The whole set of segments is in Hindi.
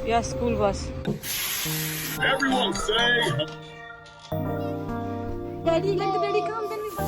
या school bus. Everyone say Daddy, let the daddy come, then we go.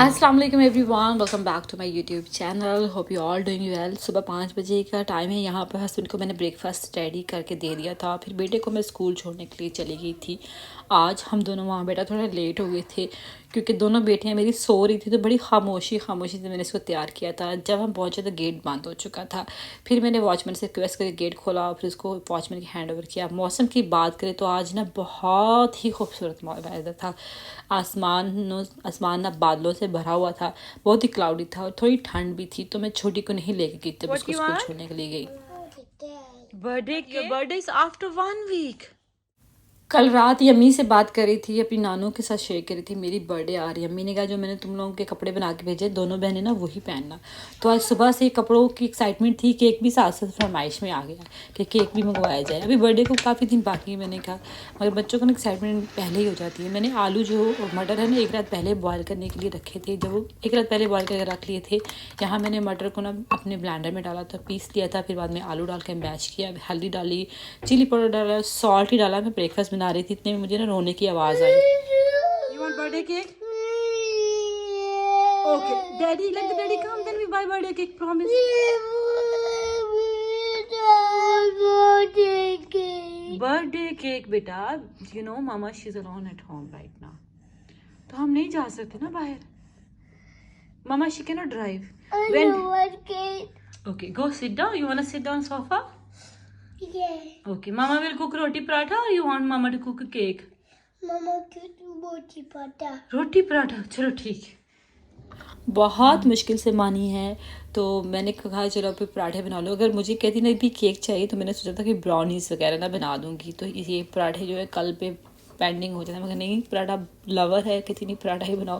अस्सलाम वालेकुम everyone, welcome back to my YouTube channel. Hope you all doing well. सुबह 5 बजे का टाइम है। यहाँ पर हस्बैंड को मैंने ब्रेकफास्ट रेडी करके दे दिया था। फिर बेटे को मैं स्कूल छोड़ने के लिए चली गई थी। आज हम दोनों माँ बेटा थोड़ा लेट हो गए थे क्योंकि दोनों बेटियाँ मेरी सो रही थी, तो बड़ी खामोशी से मैंने इसको तैयार किया था। जब हम पहुँचे तो गेट बंद हो चुका था। फिर मैंने वॉचमैन से रिक्वेस्ट करके गेट खोला और फिर उसको वॉचमैन के हैंड ओवर किया। मौसम की बात करें तो आज ना बहुत ही खूबसूरत वेदर था। आसमान ना बादलों से भरा हुआ था, बहुत ही क्लाउडी था और थोड़ी ठंड भी थी। तो मैं छोटी को नहीं लेके गई जब उसको स्कूल छोड़ने के लिए गई। Birthday is after 1 week. कल रात यम्मी से बात कर रही थी, अपनी नानों के साथ शेयर कर रही थी मेरी बर्थडे आ रही है। अम्मी ने कहा जो मैंने तुम लोगों के कपड़े बना के भेजे दोनों बहनें ना वही पहनना। तो आज सुबह से कपड़ों की एक्साइटमेंट थी। केक भी साथ साथ फरमाइश में आ गया कि केक भी मंगवाया जाए। अभी बर्थडे को काफ़ी दिन बाकी है, मैंने कहा, मगर बच्चों को ना एक्साइटमेंट पहले ही हो जाती है। मैंने आलू जो मटर है ना एक रात पहले बॉयल करने के लिए रखे थे। जब वो एक रात पहले बॉयल करके रख लिए थे, यहाँ मैंने मटर को ना अपने ब्लेंडर में डाला था, पीस लिया था। फिर बाद में आलू डाल के मैश किया, हल्दी डाली, चिली पाउडर डाला, सॉल्ट ही डाला। मैं ब्रेकफास्ट बना रही थी, इतने में मुझे ना रोने की आवाज़ आई। You want birthday cake? Okay, daddy, let the daddy come, then we buy birthday cake, promise. Birthday cake बेटा, you know mama she's alone at home right now, तो हम नहीं जा सकते ना बाहर। Mama she cannot drive. Okay, go sit down. You wanna sit down sofa? Yeah. Okay, mama will cook roti paratha or you want mama to cook a cake? Mama cook roti paratha. Roti paratha, चलो ठीक है। बहुत मुश्किल से मानी है, तो मैंने कहा चलो फिर पराठे बना लो। अगर मुझे कहती ना भी केक चाहिए तो मैंने सोचा था कि ब्राउनीज़ वगैरह ना बना दूँगी। तो ये पराठे जो है कल पे पेंडिंग हो जाता है, मगर नहीं, पराठा लवर है, कहती नहीं पराठा ही बनाओ।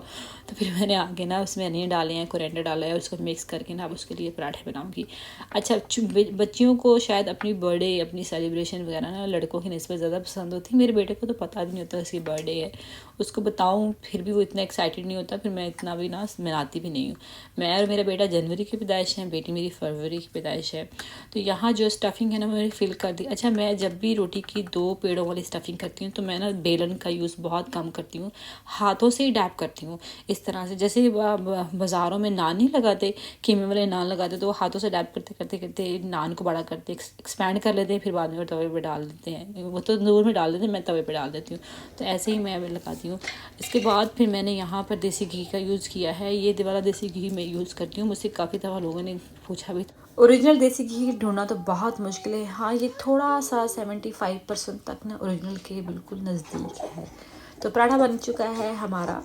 तो फिर मैंने आगे ना उसमें अनियन डाले हैं, कोरिएंडर डाला है, उसको मिक्स करके ना अब उसके लिए पराठे बनाऊँगी। अच्छा, बच्चियों को शायद अपनी बर्थडे, अपनी सेलिब्रेशन वगैरह ना लड़कों की निस्बत ज़्यादा पसंद होती है। मेरे बेटे को तो पता भी नहीं होता उसकी बर्थडे है, उसको बताऊँ फिर भी वो इतना एक्साइटेड नहीं होता। फिर मैं इतना भी ना मनाती भी नहीं हूँ। मैं और मेरा बेटा जनवरी की पैदाइश है, बेटी मेरी फरवरी की पैदाइश है। तो यहाँ जो स्टफ़िंग है ना मैंने फिल कर दी। अच्छा, मैं जब भी रोटी की 2 पेड़ों वाली स्टफ़िंग करती हूँ तो मैं ना बेलन का यूज़ बहुत कम करती हूँ, हाथों से ही डैप करती हूँ। इस तरह से जैसे बाज़ारों में नान नहीं लगाते, कीमे वाले नान लगाते, तो वो हाथों से डैप करते करते करते नान को बड़ा करते, एक्सपैंड कर लेते हैं, फिर बाद में वो तवे पे डाल देते हैं। वो तो तंदूर में डाल देते हैं, मैं तवे पे डाल देती हूँ। तो ऐसे ही मैं लगाती हूँ। इसके बाद फिर मैंने यहाँ पर देसी घी का यूज़ किया है। ये वाला देसी घी मैं यूज़ करती हूँ। मुझसे काफ़ी दफ़ा लोगों ने पूछा भी। ओरिजिनल देसी घी ढूंढना तो बहुत मुश्किल है। हाँ, ये थोड़ा सा 75% तक ना ओरिजिनल के बिल्कुल नज़दीक है। तो पराठा बन चुका है हमारा,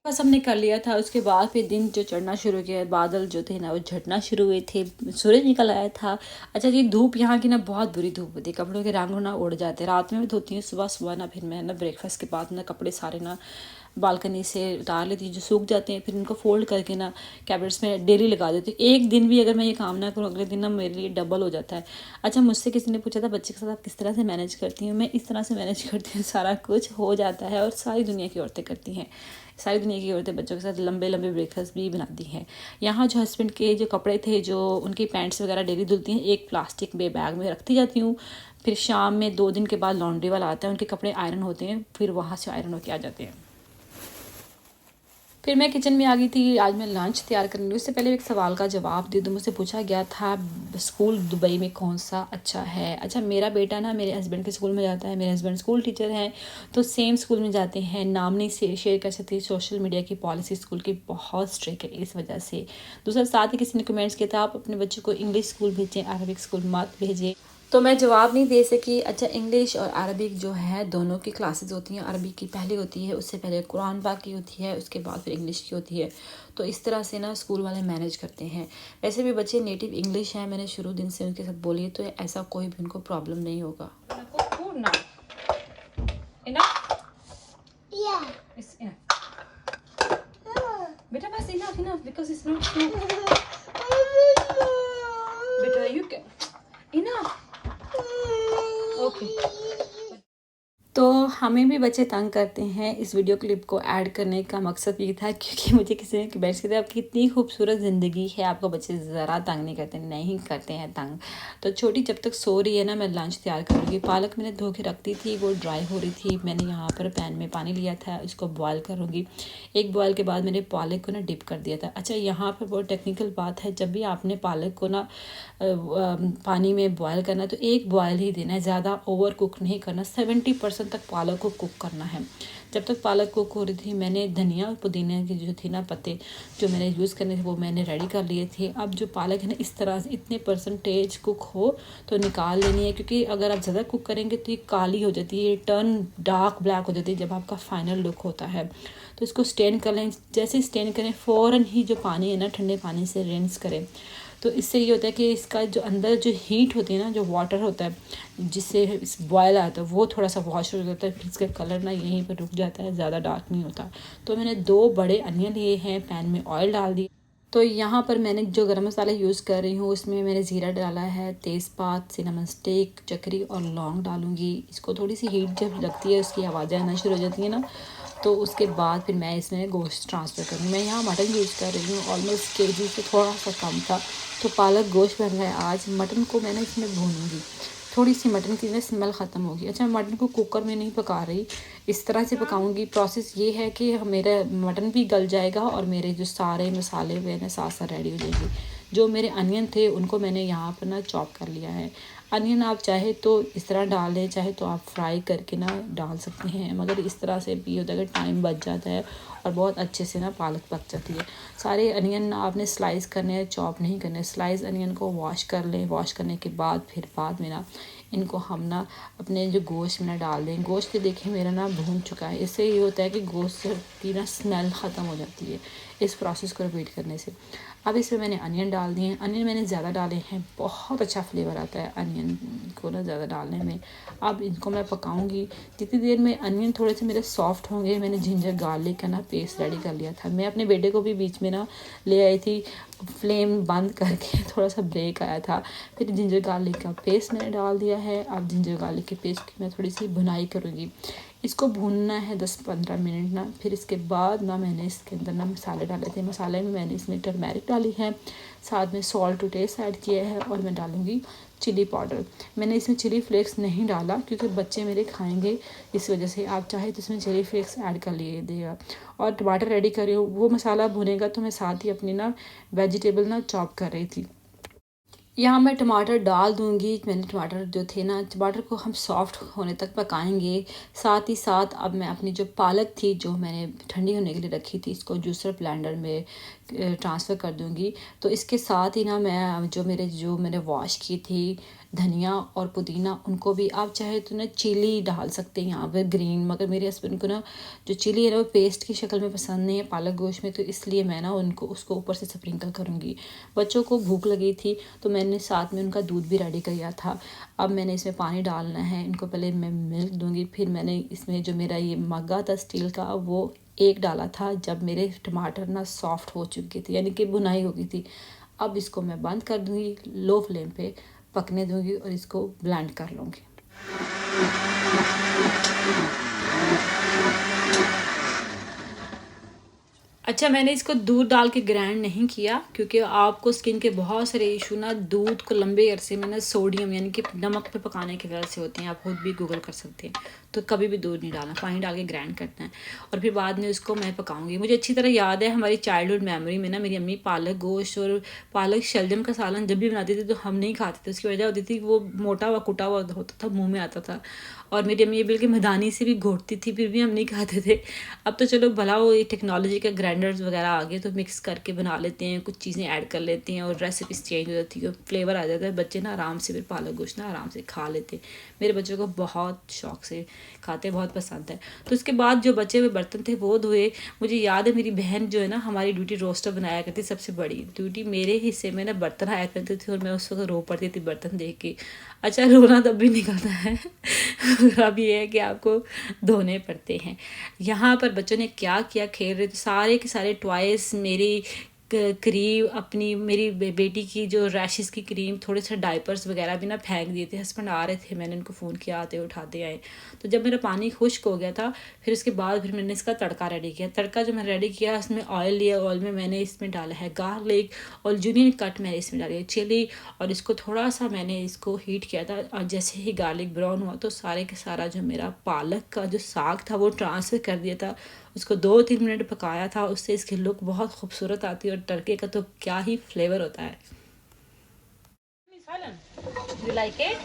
बस हमने कर लिया था। उसके बाद फिर दिन जो चढ़ना शुरू किया, बादल जो थे ना वो झटना शुरू हुए थे, सूरज निकल आया था। अच्छा, ये धूप यहाँ की ना बहुत बुरी धूप होती है, कपड़ों के रंग ना उड़ जाते। रात में भी धोती हूँ, सुबह सुबह ना फिर मैं ना ब्रेकफास्ट के बाद ना कपड़े सारे ना बालकनी से उतार लेती हूँ, जो सूख जाते हैं, फिर उनको फोल्ड करके ना कैबिनेट्स में डेली लगा देती हूँ। एक दिन भी अगर मैं ये काम ना करूँ, अगले दिन ना मेरे लिए डबल हो जाता है। अच्छा, मुझसे किसी ने पूछा था बच्चे के साथ आप किस तरह से मैनेज करती हूँ। मैं इस तरह से मैनेज करती हूँ, सारा कुछ हो जाता है और सारी दुनिया की औरतें करती हैं। सारी दुनिया की औरतें बच्चों के साथ लंबे लंबे ब्रेकफास्ट भी बनाती हैं। यहाँ जो हस्बैंड के जो कपड़े थे, जो उनकी पैंट्स वगैरह डेली धुलती हैं, एक प्लास्टिक बैग में रखती जाती हूँ। फिर शाम में 2 दिन के बाद लॉन्ड्री वाला आता है, उनके कपड़े आयरन होते हैं, फिर वहाँ से आयरन होके आ जाते हैं। फिर मैं किचन में आ गई थी। आज मैं लंच तैयार करने लगी। उससे पहले एक सवाल का जवाब दे दूँ। मुझसे पूछा गया था स्कूल दुबई में कौन सा अच्छा है। अच्छा, मेरा बेटा ना मेरे हस्बैंड के स्कूल में जाता है। मेरे हस्बैंड स्कूल टीचर हैं, तो सेम स्कूल में जाते हैं। नाम नहीं शेयर कर सकती, सोशल मीडिया की पॉलिसी स्कूल की बहुत स्ट्रिक्ट है, इस वजह से। दूसरा, साथ ही किसी ने कमेंट्स किया था आप अपने बच्चों को इंग्लिश स्कूल भेजें, अरबिक स्कूल मत भेजें, तो मैं जवाब नहीं दे सकी। अच्छा, इंग्लिश और अरबिक जो है दोनों की क्लासेस होती हैं। अरबिक की पहले होती है, उससे पहले कुरान पाक की होती है, उसके बाद फिर इंग्लिश की होती है। तो इस तरह से ना स्कूल वाले मैनेज करते हैं। वैसे भी बच्चे नेटिव इंग्लिश हैं, मैंने शुरू दिन से उनके साथ बोली है, तो ऐसा कोई भी उनको प्रॉब्लम नहीं होगा। बेटा बस इनफ बिकॉज इट्स नॉट बेटा यू कैन इनफ। ओके, तो हमें भी बच्चे तंग करते हैं। इस वीडियो क्लिप को ऐड करने का मकसद ये था क्योंकि मुझे किसी ने बैठ के आपकी इतनी खूबसूरत ज़िंदगी है, आपको बच्चे ज़रा तंग नहीं करते हैं तंग। तो छोटी जब तक सो रही है ना, मैं लंच तैयार करूँगी। पालक मैंने धो के रख दी थी, वो ड्राई हो रही थी। मैंने यहाँ पर पैन में पानी लिया था, इसको बॉयल करूँगी। एक बॉयल के बाद मैंने पालक को ना डिप कर दिया था। अच्छा, यहाँ पर बहुत टेक्निकल बात है, जब भी आपने पालक को ना पानी में बॉयल करना तो एक बॉयल ही देना है, ज़्यादा ओवर कुक नहीं करना। 70% तक पालक को कुक करना है। जब तक पालक कुक हो रही थी, मैंने धनिया और पुदीने की जो थी ना पत्ते जो मैंने यूज़ करने थे वो मैंने रेडी कर लिए थे। अब जो पालक है ना, इस तरह से इतने परसेंटेज कुक हो तो निकाल लेनी है, क्योंकि अगर आप ज़्यादा कुक करेंगे तो ये काली हो जाती है, टर्न डार्क ब्लैक हो जाती है जब आपका फाइनल लुक होता है। तो इसको स्टेन कर लें। जैसे स्टेन करें फ़ौरन ही जो पानी है ना, ठंडे पानी से रिंस करें। तो इससे ये होता है कि इसका जो अंदर जो हीट होती है ना, जो वाटर होता है जिससे इस बॉयल आता है, वो थोड़ा सा वॉश हो जाता है, फिर इसका कलर ना यहीं पर रुक जाता है, ज़्यादा डार्क नहीं होता। तो मैंने 2 बड़े अनियन लिए हैं, पैन में ऑयल डाल दिए। तो यहाँ पर मैंने जो गरम मसाला यूज़ कर रही हूँ उसमें मैंने ज़ीरा डाला है, तेज़पात, सिनेमन स्टिक, चक्री और लौंग डालूँगी। इसको थोड़ी सी हीट जब लगती है, उसकी आवाज़ें आना शुरू हो जाती है ना, तो उसके बाद फिर मैं इसमें गोश्त ट्रांसफ़र करूँगी। मैं यहाँ मटन यूज़ कर रही हूँ, ऑलमोस्ट केजी से थोड़ा सा कम था, तो पालक गोश्त बन रहा है। आज मटन को मैंने इसमें भूनूँगी, थोड़ी सी मटन की ना स्मेल ख़त्म होगी। अच्छा, मैं मटन को कुकर में नहीं पका रही, इस तरह से पकाऊंगी। प्रोसेस ये है कि मेरा मटन भी गल जाएगा और मेरे जो सारे मसाले वे ना साथ साथ रेडी हो जाएंगे। जो मेरे अनियन थे उनको मैंने यहाँ पर ना चॉप कर लिया है। अनियन आप चाहे तो इस तरह डाल लें, चाहे तो आप फ्राई करके ना डाल सकते हैं, मगर इस तरह से भी होता है कि टाइम बच जाता है और बहुत अच्छे से ना पालक पक जाती है। सारे अनियन ना आपने स्लाइस करने हैं, चॉप नहीं करने। स्लाइस अनियन को वॉश कर लें। वॉश करने के बाद फिर बाद में ना इनको हम ना अपने जो गोश्त में ना डाल दें। गोश्त देखें मेरा ना भून चुका है। इससे ये होता है कि गोश्त की ना स्मेल ख़त्म हो जाती है इस प्रोसेस को रिपीट करने से। अब इसमें मैंने अनियन डाल दिए हैं। अनियन मैंने ज़्यादा डाले हैं, बहुत अच्छा फ्लेवर आता है अनियन को ना ज़्यादा डालने में। अब इनको मैं पकाऊंगी। जितनी देर में अनियन थोड़े से मेरे सॉफ्ट होंगे, मैंने जिंजर गार्लिक का ना पेस्ट रेडी कर लिया था। मैं अपने बेटे को भी बीच में ना ले आई थी, फ्लेम बंद करके थोड़ा सा ब्रेक आया था। फिर जिंजर गार्लिक का पेस्ट मैंने डाल दिया है। अब जिंजर गार्लिक के पेस्ट की मैं थोड़ी सी भुनाई करूँगी। इसको भूनना है 10-15 मिनट ना। फिर इसके बाद ना मैंने इसके अंदर ना मसाले डाले थे। मसाले में मैंने इसमें टर्मेरिक डाली है, साथ में सॉल्ट टू टेस्ट ऐड किया है और मैं डालूँगी चिली पाउडर। मैंने इसमें चिली फ्लेक्स नहीं डाला क्योंकि बच्चे मेरे खाएंगे, इस वजह से। आप चाहे तो इसमें चिली फ्लेक्स ऐड कर लीजिएगा। और टमाटर रेडी कर रही हूँ, वो मसाला भुनेगा तो मैं साथ ही अपनी ना वेजिटेबल ना चॉप कर रही थी। यहाँ मैं टमाटर डाल दूँगी। मैंने टमाटर जो थे ना, टमाटर को हम सॉफ्ट होने तक पकाएंगे। साथ ही साथ अब मैं अपनी जो पालक थी जो मैंने ठंडी होने के लिए रखी थी, इसको जूसर ब्लेंडर में ट्रांसफ़र कर दूँगी। तो इसके साथ ही ना मैं जो मैंने वॉश की थी धनिया और पुदीना, उनको भी आप चाहे तो ना चिली डाल सकते हैं यहाँ पर ग्रीन, मगर मेरे हस्बैंड को ना जो चिली है ना वो पेस्ट की शक्ल में पसंद नहीं है पालक गोश्त में, तो इसलिए मैं ना उसको ऊपर से स्प्रिंकल करूँगी। बच्चों को भूख लगी थी तो मैंने साथ में उनका दूध भी रेडी किया था। अब मैंने इसमें पानी डालना है। इनको पहले मैं मिल्क दूँगी, फिर मैंने इसमें जो मेरा ये मग्गा था स्टील का वो एक डाला था जब मेरे टमाटर ना सॉफ्ट हो चुके थे, यानी कि बुनाई हो गई थी। अब इसको मैं बंद कर दूँगी, लो फ्लेम पे पकने दूँगी और इसको ब्लेंड कर लूँगी। अच्छा, मैंने इसको दूध डाल के ग्राइंड नहीं किया क्योंकि आपको स्किन के बहुत सारे इशू ना दूध को लंबे अरसे में ना सोडियम यानी कि नमक पे पकाने की वजह से होते हैं। आप खुद भी गूगल कर सकते हैं। तो कभी भी दूध नहीं डालना, पानी डाल के ग्राइंड करना है और फिर बाद में उसको मैं पकाऊंगी। मुझे अच्छी तरह याद है हमारी चाइल्डहुड मेमोरी में ना मेरी अम्मी पालक गोश्त और पालक शलजम का सालन जब भी बनाती थी तो हम नहीं खाते थे। उसकी वजह होती थी वो मोटा हुआ कुटा हुआ होता था, मुँह में आता था और मेरी अम्मी ये बिल्कुल मैदानी से भी घोटती थी, फिर भी हम नहीं खाते थे। अब तो चलो भला वो ये टेक्नोलॉजी का ग्राइंडर्स वगैरह आ गए तो मिक्स करके बना लेते हैं, कुछ चीज़ें ऐड कर लेते हैं और रेसिपीज चेंज हो जाती है, फ्लेवर आ जाता है। बच्चे ना आराम से फिर पालक गोश्त ना आराम से खा लेते हैं। मेरे बच्चों को बहुत शौक से खाते, बहुत पसंद है। तो उसके बाद जो बचे हुए बर्तन थे वो धोए। मुझे याद है मेरी बहन जो है ना हमारी ड्यूटी रोस्टर बनाया करती, सबसे बड़ी ड्यूटी मेरे हिस्से में ना बर्तन आया करते थे और मैं उस वक्त रो पड़ती थी बर्तन देख के। अच्छा, रोना तब भी निकलता है अब ये है कि आपको धोने पड़ते हैं। यहाँ पर बच्चों ने क्या किया, खेल रहे थे, सारे के सारे टॉयस मेरी क्रीम अपनी मेरी बेटी की जो रैशेस की क्रीम, थोड़े से डाइपर्स वगैरह भी ना फेंक दिए थे। हस्बैंड आ रहे थे, मैंने उनको फ़ोन किया, आते उठाते आए। तो जब मेरा पानी खुश्क हो गया था फिर उसके बाद फिर मैंने इसका तड़का रेडी किया। तड़का जो मैंने रेडी किया उसमें ऑयल लिया, ऑयल में मैंने इसमें डाला है गार्लिक और जूनियन कट मैंने इसमें डाली है चिली, और इसको थोड़ा सा मैंने इसको हीट किया था। और जैसे ही गार्लिक ब्राउन हुआ तो सारे के सारा जो मेरा पालक का जो साग था वो ट्रांसफ़र कर दिया था। उसको 2-3 मिनट पकाया था, उससे इसकी लुक बहुत खूबसूरत आती है और तड़के का तो क्या ही फ्लेवर होता है। You like it?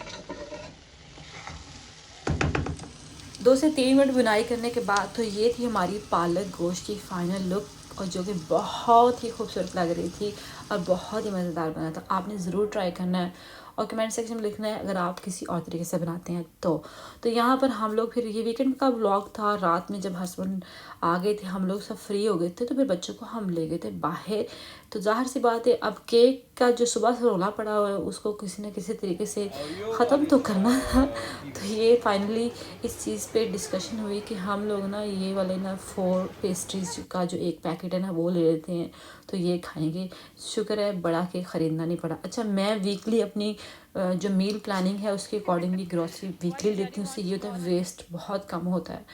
2 से 3 मिनट बुनाई करने के बाद तो ये थी हमारी पालक गोश्त की फाइनल लुक, और जो कि बहुत ही खूबसूरत लग रही थी और बहुत ही मज़ेदार बना था। आपने ज़रूर ट्राई करना है और कमेंट सेक्शन में लिखना है अगर आप किसी और तरीके से बनाते हैं तो यहाँ पर हम लोग फिर ये वीकेंड का व्लॉग था। रात में जब हस्बैंड आ गए थे, हम लोग सब फ्री हो गए थे, तो फिर बच्चों को हम ले गए थे बाहर। तो ज़ाहिर सी बात है अब केक का जो सुबह से रोला पड़ा हुआ है उसको किसी न किसी तरीके से ख़त्म तो करना था। तो ये फाइनली इस चीज़ पे डिस्कशन हुई कि हम लोग ना ये वाले ना 4 पेस्ट्रीज का जो एक पैकेट है ना वो ले लेते हैं, तो ये खाएंगे। शुक्र है बड़ा केक ख़रीदना नहीं पड़ा। अच्छा, मैं वीकली अपनी जो मील प्लानिंग है उसके अकॉर्डिंगली ग्रॉसरी वीकली लेती हूँ। उससे ये होता है वेस्ट बहुत कम होता है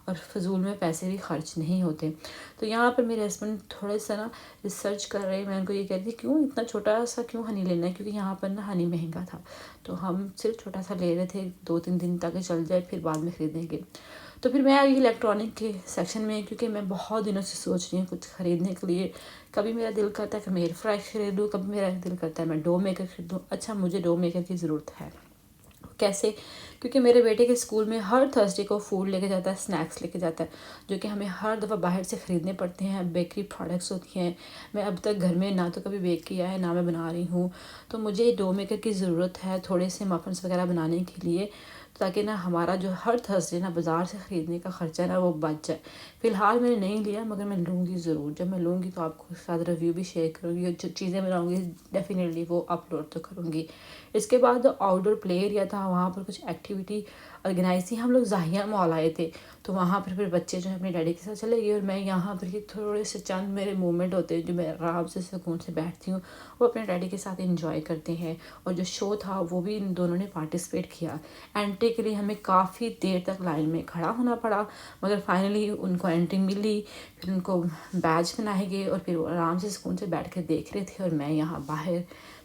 और फजूल में पैसे भी खर्च नहीं होते। तो यहाँ पर मेरे हस्बैंड थोड़े सा ना रिसर्च कर रहे हैं। मैं उनको ये कहती क्यों इतना छोटा सा क्यों हनी लेना है, क्योंकि यहाँ पर ना हनी महंगा था, तो हम सिर्फ छोटा सा ले रहे थे 2-3 दिन तक चल जाए, फिर बाद में ख़रीदेंगे। तो फिर मैं आई इलेक्ट्रॉनिक के सेक्शन में, क्योंकि मैं बहुत दिनों से सोच रही हूँ कुछ ख़रीदने के लिए। कभी मेरा दिल करता है कि मैं एयर फ्राई खरीदूँ, कभी मेरा दिल करता है मैं डो मेकर खरीदूँ। अच्छा, मुझे डो मेकर की ज़रूरत है। कैसे? क्योंकि मेरे बेटे के स्कूल में हर थर्सडे को फूड लेके जाता है, स्नैक्स लेके जाता है, जो कि हमें हर दफ़ा बाहर से ख़रीदने पड़ते हैं। बेकरी प्रोडक्ट्स होती हैं, मैं अब तक घर में ना तो कभी बेक किया है ना मैं बना रही हूँ। तो मुझे डो मेकर की ज़रूरत है थोड़े से मफ़िन्स वगैरह बनाने के लिए, ताकि ना हमारा जो हर थर्सडे ना बाज़ार से ख़रीदने का ख़र्चा है ना वो बच जाए। फ़िलहाल मैंने नहीं लिया, मगर मैं लूँगी ज़रूर। जब मैं लूँगी तो आपको साथ रिव्यू भी शेयर करूँगी, और जो चीज़ें बनाऊँगी डेफिनेटली वो अपलोड तो करूँगी। इसके बाद आउटडोर प्ले एरिया था, वहाँ पर कुछ एक्टिविटी ऑर्गेनाइज थी। हम लोग ज़ाहिया मॉल आए थे, तो वहाँ पर फिर बच्चे जो है अपने डैडी के साथ चले गए, और मैं यहाँ पर ही थोड़े से चंद मेरे मूवमेंट होते हैं जो मैं आराम से सुकून से बैठती हूँ, वो अपने डैडी के साथ इंजॉय करते हैं। और जो शो था वो भी इन दोनों ने पार्टिसिपेट किया। एंट्री के लिए हमें काफ़ी देर तक लाइन में खड़ा होना पड़ा, मगर फाइनली उनको एंट्री मिली। फिर उनको बैज बनाए गए और फिर वो आराम से सुकून से बैठ कर देख रहे थे, और मैं यहाँ बाहर,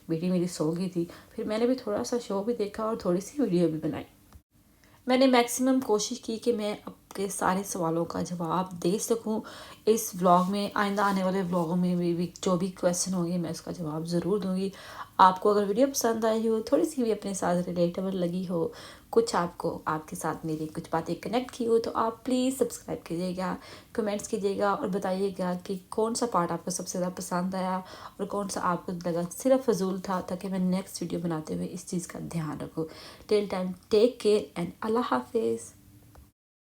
बेटी मेरी सो गई थी। फिर मैंने भी थोड़ा सा शो भी देखा और थोड़ी सी वीडियो भी बनाई। मैंने मैक्सिमम कोशिश की कि मैं आपके सारे सवालों का जवाब दे सकूं इस व्लॉग में। आइंदा आने वाले व्लॉगों में भी जो भी क्वेश्चन होंगे मैं उसका जवाब ज़रूर दूंगी। आपको अगर वीडियो पसंद आई हो, थोड़ी सी भी अपने साथ रिलेटेबल लगी हो, कुछ आपको आपके साथ मेरी कुछ बातें कनेक्ट की हो, तो आप प्लीज़ सब्सक्राइब कीजिएगा, कमेंट्स कीजिएगा और बताइएगा कि कौन सा पार्ट आपको सबसे ज़्यादा पसंद आया और कौन सा आपको लगा सिर्फ फजूल था, ताकि मैं नेक्स्ट वीडियो बनाते हुए इस चीज़ का ध्यान रखूँ। Till time take care and अल्लाह हाफिज़।